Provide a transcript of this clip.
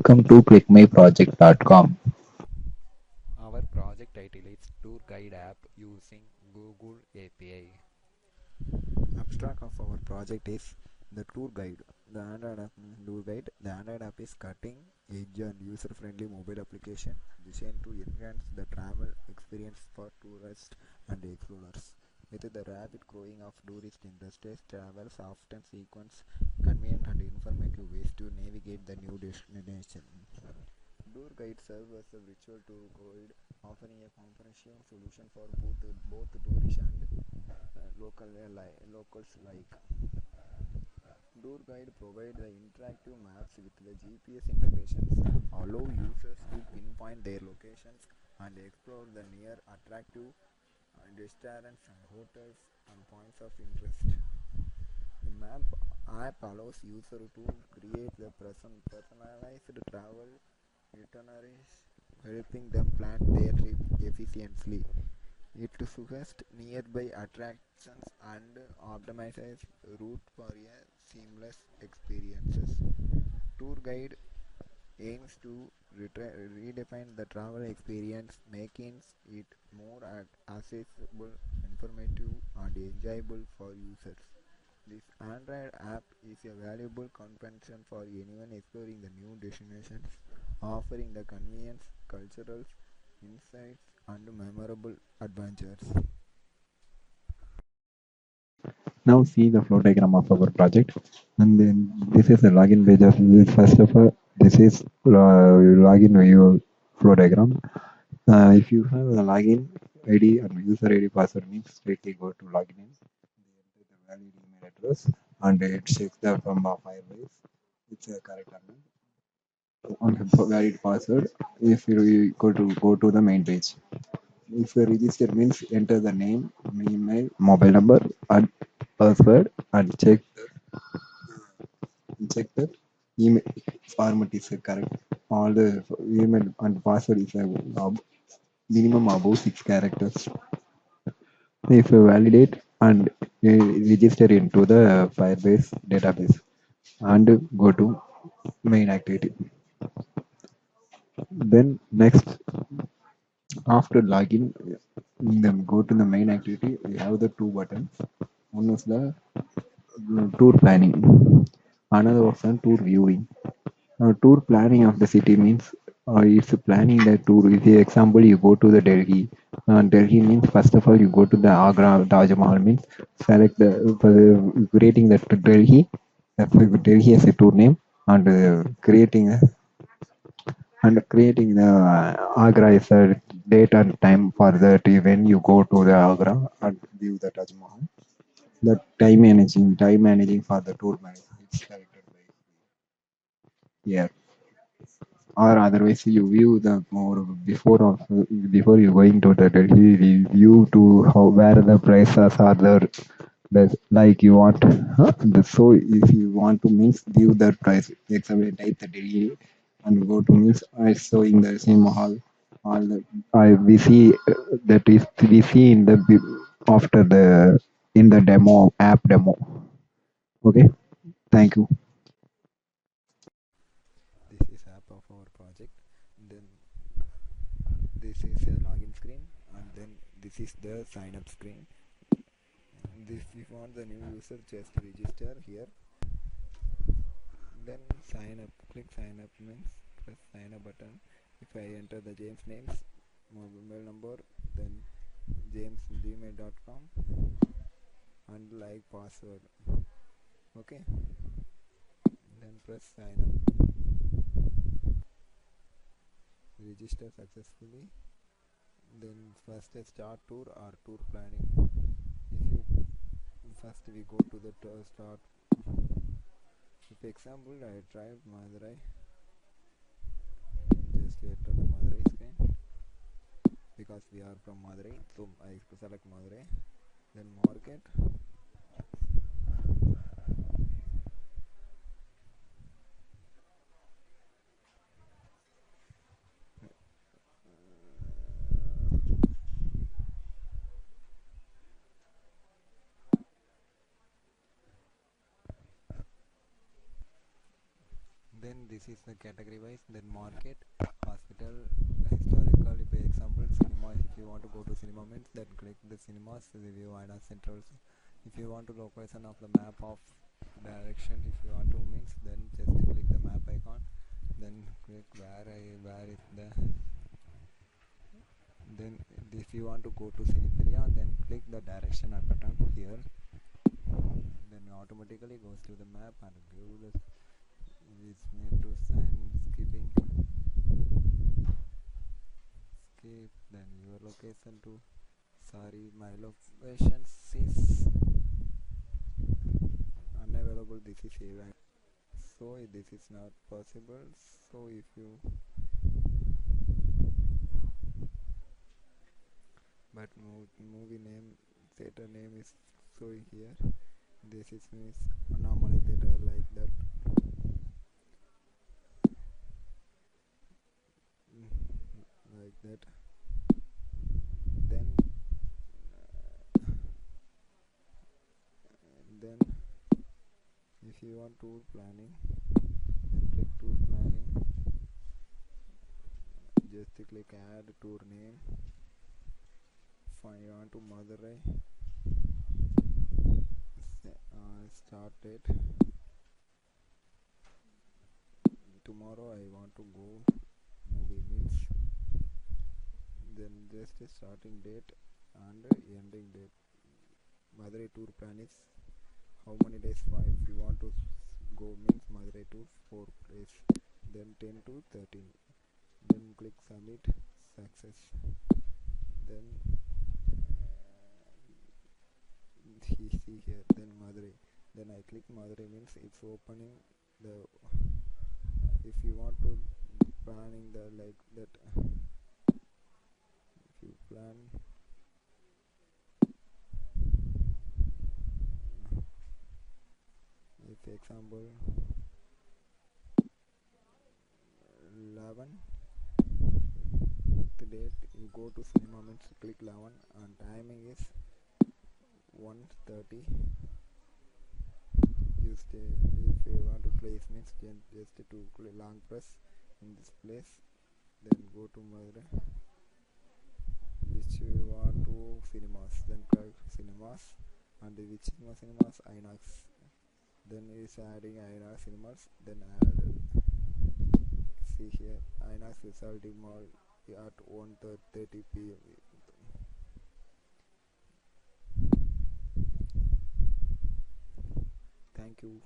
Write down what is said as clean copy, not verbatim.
Welcome to ClickMyProject.com. Our project title is Tour Guide app using Google API. Abstract of our project is the tour guide. The Android app tour guide. The Android app is cutting edge and user-friendly mobile application designed to enhance the travel experience for tourists and explorers. With the rapid growing of tourist industries, travelers often sequence convenient and informative ways to navigate the new destination. Tour guide serves as a virtual tour guide, offering a comprehensive solution for both tourists and locals alike. Tour guide provide the interactive maps with the GPS integrations, allow users to pinpoint their locations and explore the near attractive restaurants and hotels and points of interest. The map app allows users to create the personalized travel itineraries, helping them plan their trip efficiently. It suggests nearby attractions and optimizes route for a seamless experiences. Tour guide aims to redefine the travel experience, making it more accessible, informative, and enjoyable for users. This Android app is a valuable companion for anyone exploring the new destinations, offering the convenience, cultural insights, and memorable adventures. Now see the flow diagram of our project. And then this is the login page of this. First of all, this is login view flow diagram. If you have a login ID and user ID password means straightly go to login in. They enter the valid email address and it checks the from Firebase. It's a correct or not. On the valid password, if you go to the main page. If you register means enter the name, email, mobile number, and password, and check that email format is correct. All the email and password is minimum above 6 characters. If you validate and register into the Firebase database and go to main activity. Then next, after login, then go to the main activity. We have the two buttons. One is the tour planning. Another option tour viewing. Tour planning of the city means it's planning the tour. If you example you go to the Delhi. Delhi means first of all you go to the Agra Taj Mahal means select the for creating the Delhi. Delhi as a tour name and creating the Agra is a date and time for that when you go to the Agra and view the Taj Mahal. The time managing for the tour manager. It's selected by here. Or otherwise you view the more before you going to the Delhi view to how where the prices are there. Like you want, so if you want to means view the price. Example, type the Delhi and go to means I showing the same all the we see that is we see in the after the in the demo app demo. Okay, thank you. This is app of our project. Then this is a login screen, and then this is the sign up screen. This if you want the new user, just register here. Then sign up. Click sign up means press sign up button. If I enter the James names, mobile number, then jamesgmail.com and like password. Okay. Then press sign up. Register successfully. Then first start tour or tour planning. If you first we go to the start. If example I tried Madurai, just enter the Madurai screen because we are from Madurai, so I select Madurai. Then market. Then this is the category wise. Then market, hospital, historical. If example cinema, if you want to go to cinema means then click the cinemas review and centrals. If you want to location of the map of direction, if you want to means then just click the map icon. Then click where is the, then if you want to go to Cinepedia, then click the direction button here. Then automatically goes to the map and give the, it's made to sign skipping skip. Then your location to, sorry my location is unavailable, this is event, so this is not possible. So if you, but movie name, theater name is showing here, this is means normally theater like that. Like that. Then if you want tour planning, then click tour planning, just click add tour name. Fine, you want to Madurai, start date, tomorrow I want to go movie means, then just a starting date and ending date. Madurai tour plan is how many days, if you want to go means Madurai to 4 days, then 10 to 13, then click submit, success. Then see here, then Madurai, then I click Madurai means it's opening the, if you want to planning the like that, if you plan, if example 11 the date you go to cinema means click 11 and timing is 1:30. You stay, if you want to place means just to long press in this place, then go to Madurai, which you want to cinemas, then click cinemas, and which cinemas, INOX, then is adding INOX cinemas, then add, see here INOX resulting mall at 1:30 p.m. Thank you.